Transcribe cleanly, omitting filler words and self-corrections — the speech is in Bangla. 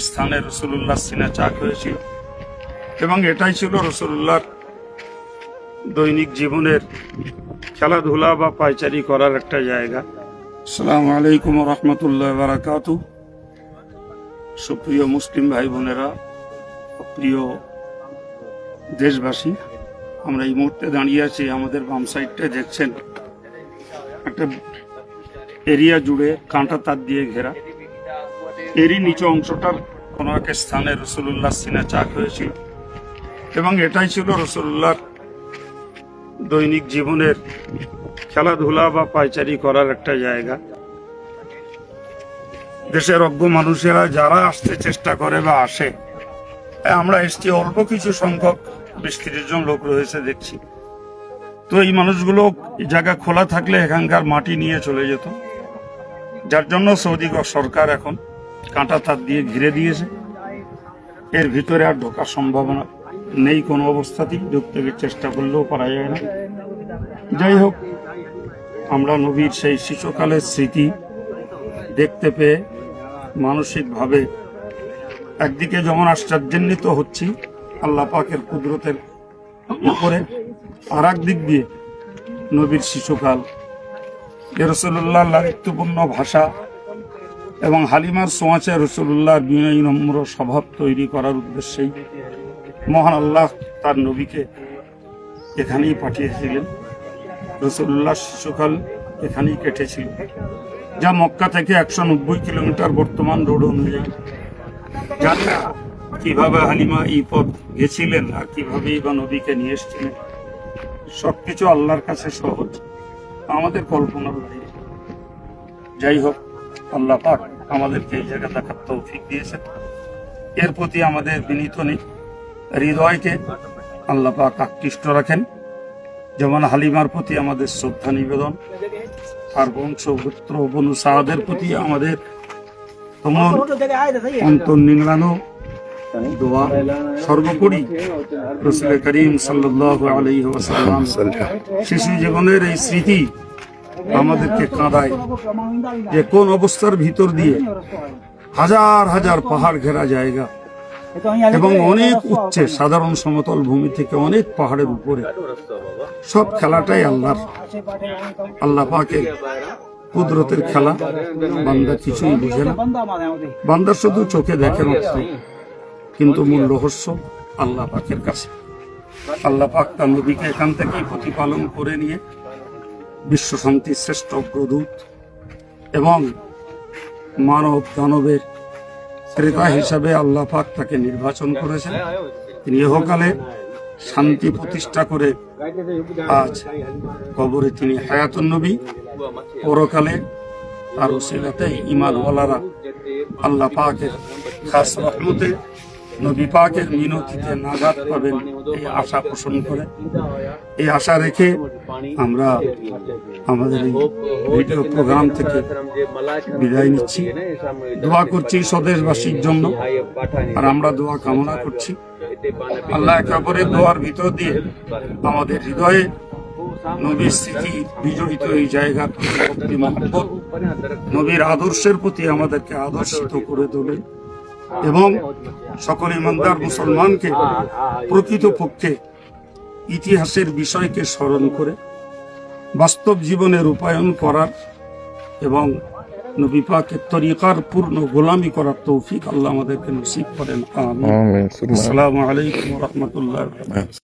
স্থানে রাসূলুল্লাহ সিনা চাক হয়েছিল এবং এটাই ছিল রাসূলুল্লাহর দৈনিক জীবনের খেলাধুলা বা পায়চারি করার একটা জায়গা। আসসালামু আলাইকুম ওয়া রাহমাতুল্লাহি ওয়া বারাকাতুহু। সুপ্রিয় মুসলিম ভাই বোনেরা, প্রিয় দেশবাসী, আমরা এই মুহূর্তে দাঁড়িয়ে আছি, আমাদের বাম সাইডটা দেখছেন একটা এরিয়া জুড়ে কাঁটা তার দিয়ে ঘেরা। এরই নিচু অংশটার কোনো এক স্থানে রাসূলুল্লাহ সিনা চাক হয়েছিল এবং এটাই ছিল রাসূলুল্লাহর দৈনিক জীবনের খেলাধুলা বা পায়চারি করার একটা জায়গা। দেশের অজ্ঞ মানুষেরা যারা আসতে চেষ্টা করে বা আসে, আমরা এসছি অল্প কিছু সংখ্যক 20-30 জন লোক রয়েছে দেখছি। তো এই মানুষগুলো জায়গা খোলা থাকলে এখানকার মাটি নিয়ে চলে যেত, যার জন্য সৌদি সরকার এখন কাঁটা তার দিয়ে ঘিরে দিয়েছে। এর ভিতরে আর ঢোকার সম্ভাবনা নেই, কোনো অবস্থাতেই ঢুকতে চেষ্টা করলেও পারা যায় না। যাই হোক, আমরা নবীর সেই শিশুকালের স্মৃতি দেখতে পেয়ে মানসিকভাবে একদিকে যেমন আশ্চর্যান্বিত হচ্ছি আল্লাহ পাকের কুদরতের উপরে, আর একদিক দিয়ে নবীর শিশুকাল, রাসূলুল্লাহর লালিত্যপূর্ণ ভাষা এবং হালিমার ছোঁয়াচে রাসূলুল্লাহর বিনয়ী নম্র স্বভাব তৈরি করার উদ্দেশ্যেই মহান আল্লাহ তার নবীকে এখানেই পাঠিয়েছিলেন। রাসূলুল্লাহর শিশুকাল এখানেই কেটেছিল, যা মক্কা থেকে 190 কিলোমিটার বর্তমান রোড অনুযায়ী। জানি না কিভাবে হালিমা এই পথ গেছিলেন আর কিভাবেই বা নবীকে নিয়ে এসেছিলেন। সবকিছু আল্লাহর কাছে সহজ, আমাদের কল্পনার বাইরে। যাই হোক, আল্লাহ পাক আমাদেরকে এই জায়গা দেখার তৌফিক দিয়েছেন। এর প্রতি আমাদের বিনীত হৃদয়কে আল্লাহ পাক আকৃষ্ট রাখেন। যেমন হালিমার প্রতি আমাদের শ্রদ্ধা নিবেদন, আর বংশ পুত্র বনু সাদের প্রতি আমাদের তোমার অন্তর নিংড়ানো দোয়া। সর্বোপরি রাসূল করিম সাল্লাল্লাহু আলাইহি ওয়াসাল্লাম শিশু জীবনের এই স্মৃতি আমাদেরকে কাঁদায় যে কোন অবস্থার ভিতর দিয়ে হাজার হাজার পাহাড় ঘেরা জায়গা এবং অনেক উচ্চে সাধারণ সমতল ভূমি থেকে অনেক পাহাড়ের উপরে সব খেলাটাই আল্লাহ পাকের কুদরতের খেলা। বান্দা কিছুই বুঝে না, বান্দা শুধু চোখে দেখে মাত্র, কিন্তু মূল রহস্য আল্লাহ পাকের কাছে। আল্লাহ পাক তার নবীকে এখান থেকেই প্রতিপালন করে নিয়ে বিশ্ব শান্তির শ্রেষ্ঠ অগ্রদূত এবং মানব দানবের ক্রেতা হিসাবে আল্লাহ পাক তাকে নির্বাচন করেছেন। তিনি ইহকালে শান্তি প্রতিষ্ঠা করে আজ কবরে তিনি হায়াতুন নবী, পরকালে তার ওসিলাতে ঈমানওয়ালারা আল্লাহ পাকের খাস রহমতে নবী পাকের মিনতিতে নাজাত পাবেন, এই আশা পোষণ করে, এই আশা রেখে আমরা আমাদের এই ভিডিও প্রোগ্রাম থেকে বিদায় নিচ্ছি। দোয়া করছি স্বদেশবাসীর জন্য, আর আমরা দোয়া কামনা করছি আল্লাহ একেবারে দোয়ার ভিতর দিয়ে আমাদের হৃদয়ে নবীর স্মৃতি বিজড়িত এই জায়গার প্রতি মহব্বত, নবীর আদর্শের প্রতি আমাদেরকে আদর্শিত করে তোলেন এবং সকল ইমানদার মুসলমানকে প্রকৃতপক্ষে ইতিহাসের বিষয়কে স্মরণ করে বাস্তব জীবনে রূপায়ণ করার এবং নবী পাকের তরিকার পূর্ণ গোলামি করার তৌফিক আল্লাহ আমাদেরকে নসিব করেন। আমিন। আসসালামু আলাইকুম ওয়া রাহমাতুল্লাহি ওয়া বারাকাতুহু।